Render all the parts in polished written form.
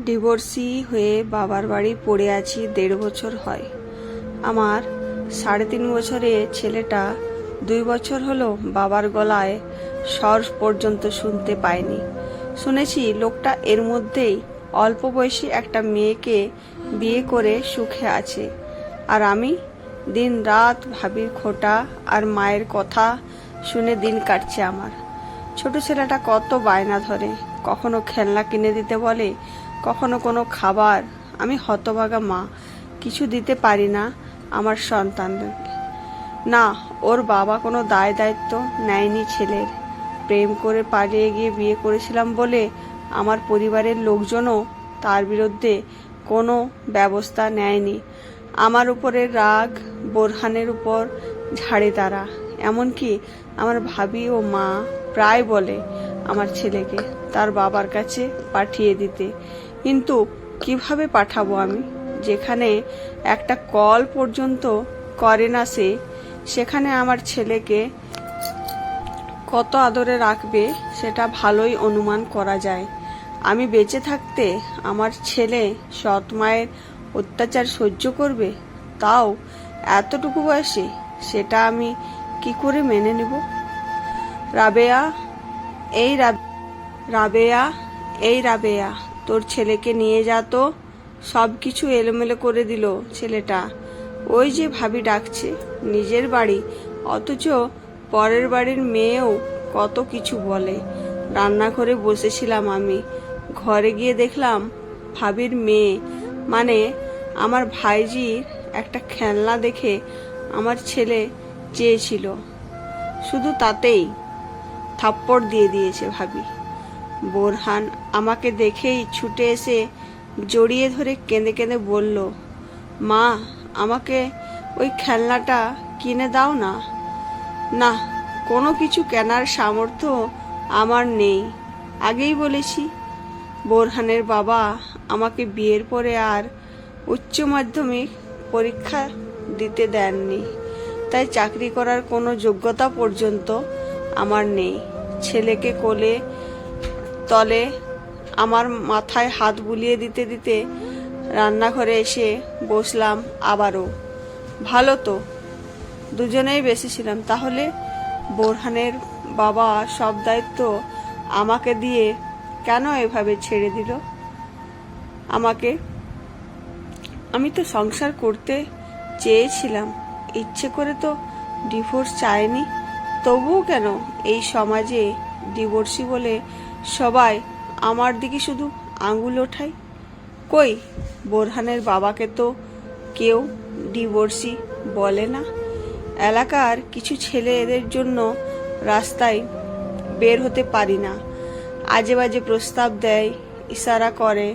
Divorcee হয়ে বাবার বাড়ি পড়ে আছি 1.5 বছর হয়। আমার 3.5 বছরে ছেলেটা 2 বছর হলো বাবার গলায় স্বর পর্যন্ত শুনতে পায়নি। শুনেছি লোকটা এর মধ্যেই অল্প বয়সী একটা মেয়েকে বিয়ে করে সুখে আছে, আর আমি দিন রাত ভাবির খোঁটা আর মায়ের কথা শুনে দিন কাটছে আমার। ছোট ছেলেটা কত বায়না ধরে, কখনো খেলনা কিনে দিতে বলে, কখনো কোনো খাবার। আমি হতভাগা মা, কিছু দিতে পারি না আমার সন্তানদেরকে। না, ওর বাবা কোনো দায় দায়িত্ব নেয়নি ছেলের। প্রেম করে পালিয়ে গিয়ে বিয়ে করেছিলাম বলে আমার পরিবারের লোকজনও তার বিরুদ্ধে কোনো ব্যবস্থা নেয়নি। আমার উপরে রাগ বোরহানের উপর ঝাড়ে তারা। এমনকি আমার ভাবি ও মা প্রায় বলে আমার ছেলেকে তার বাবার কাছে পাঠিয়ে দিতে, কিন্তু কিভাবে পাঠাবো আমি, যেখানে একটা কল পর্যন্ত করে না সে, সেখানে আমার ছেলেকে কত আদরে রাখবে সেটা ভালোই অনুমান করা যায়। আমি বেঁচে থাকতে আমার ছেলে সৎ মায়ের অত্যাচার সহ্য করবে, তাও এতটুকু বয়সে, সেটা আমি কি করে মেনে নেব? রাবেয়া, এই রাবেয়া, তোর ছেলেকে নিয়ে যা তো। সব কিছু এলোমেলো করে দিল ছেলেটা। ওই যে ভাবি ডাকছে, নিজের বাড়ি অথচ পরের বাড়ির মেয়েও কত কিছু বলে। রান্নাঘরে বসেছিলাম আমি, ঘরে গিয়ে দেখলাম ভাবির মেয়ে, মানে আমার ভাইজির একটা খেলনা দেখে আমার ছেলে চেয়েছিল, শুধু তাতেই থাপ্পড় দিয়ে দিয়েছে ভাবি। বোরহান আমাকে দেখেই ছুটে এসে জড়িয়ে ধরে কেঁদে কেঁদে বলল, মা, আমাকে ওই খেলনাটা কিনে দাও না। না, কোনো কিছু কেনার সামর্থ্য আমার নেই, আগেই বলেছি। বোরহানের বাবা আমাকে বিয়ের পরে আর উচ্চ মাধ্যমিক পরীক্ষা দিতে দেননি, তাই চাকরি করার কোনো যোগ্যতা পর্যন্ত আমার নেই। ছেলেকে কোলে তলে আমার মাথায় হাত বুলিয়ে দিতে দিতে রান্নাঘরে এসে বসলাম আবারও। ভালো তো, দুজনেই বেঁচেছিলাম। তাহলে বোরহানের বাবা সব দায়িত্ব আমাকে দিয়ে কেন এভাবে ছেড়ে দিল আমাকে? আমি তো সংসার করতে চেয়েছিলাম, ইচ্ছে করে তো ডিভোর্স চাইনি। তবুও কেন এই সমাজে ডিভোর্সি বলে সবাই আমার দিকে শুধু আঙুল ওঠায়? কই, বোরহানের বাবাকে তো কেউ ডিভোর্সি বলে না। এলাকার কিছু ছেলে এদের জন্য রাস্তায় বের হতে পারি না, আজে বাজে প্রস্তাব দেয়, ইশারা করে।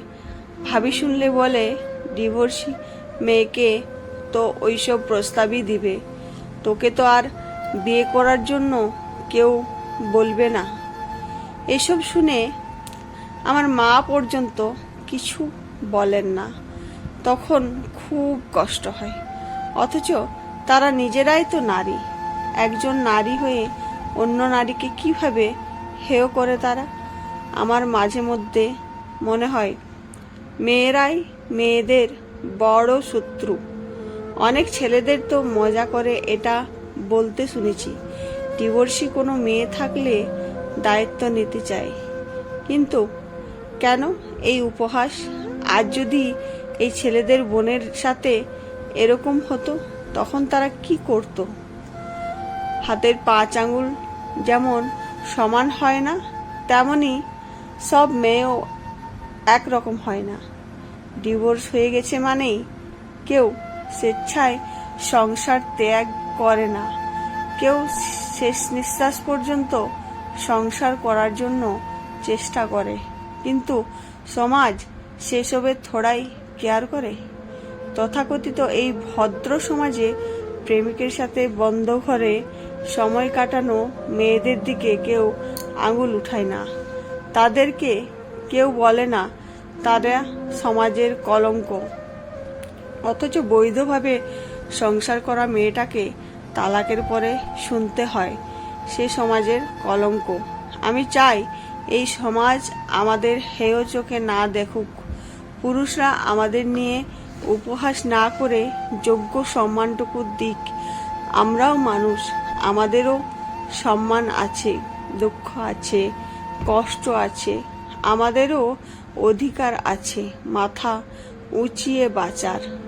ভাবি শুনলে বলে, ডিভোর্সি মেয়েকে তো ওইসব প্রস্তাবই দিবে, তোকে তো আর বিয়ে করার জন্য কেউ বলবে না। এসব শুনে আমার মা পর্যন্ত কিছু বলেন না। তখন খুব কষ্ট হয়, অথচ তারা নিজেরাই তো নারী। একজন নারী হয়ে অন্য নারীকে কিভাবে হেয় করে তারা। আমার মাঝে মধ্যে মনে হয় মেয়েরাই মেয়েদের বড় শত্রু। অনেক ছেলেদের তো মজা করে এটা বলতে শুনেছি, ডিভোর্সি কোনো মেয়ে থাকলে দায়িত্ব নিতে চায়। কিন্তু কেন এই উপহাস? আজ যদি এই ছেলেদের বোনের সাথে এরকম হতো, তখন তারা কি করত? হাতের 5 আঙ্গুল যেমন সমান হয় না, তেমনি সব মেয়েও একরকম হয় না। ডিভোর্স হয়ে গেছে মানেই কেউ স্বেচ্ছায় সংসার ত্যাগ করে না, কেউ শেষ নিঃশ্বাস পর্যন্ত সংসার করার জন্য চেষ্টা করে। কিন্তু সমাজ সেসবের থোড়াই কেয়ার করে। তথাকথিত এই ভদ্র সমাজে প্রেমিকের সাথে বন্ধ ঘরে সময় কাটানো মেয়েদের দিকে কেউ আঙুল উঠায় না। তাদেরকে কেউ বলে না তারা সমাজের কলঙ্ক, অথচ বৈধভাবে সংসার করা মেয়েটাকে তালাকের পরে শুনতে হয় সে সমাজের কলঙ্ক। আমি চাই এই সমাজ আমাদের হেয় চোখে না দেখুক, পুরুষরা আমাদের নিয়ে উপহাস না করে যোগ্য সম্মানটুকু দিক। আমরাও মানুষ, আমাদেরও সম্মান আছে, দুঃখ আছে, কষ্ট আছে, আমাদেরও অধিকার আছে মাথা উঁচিয়ে বাঁচার।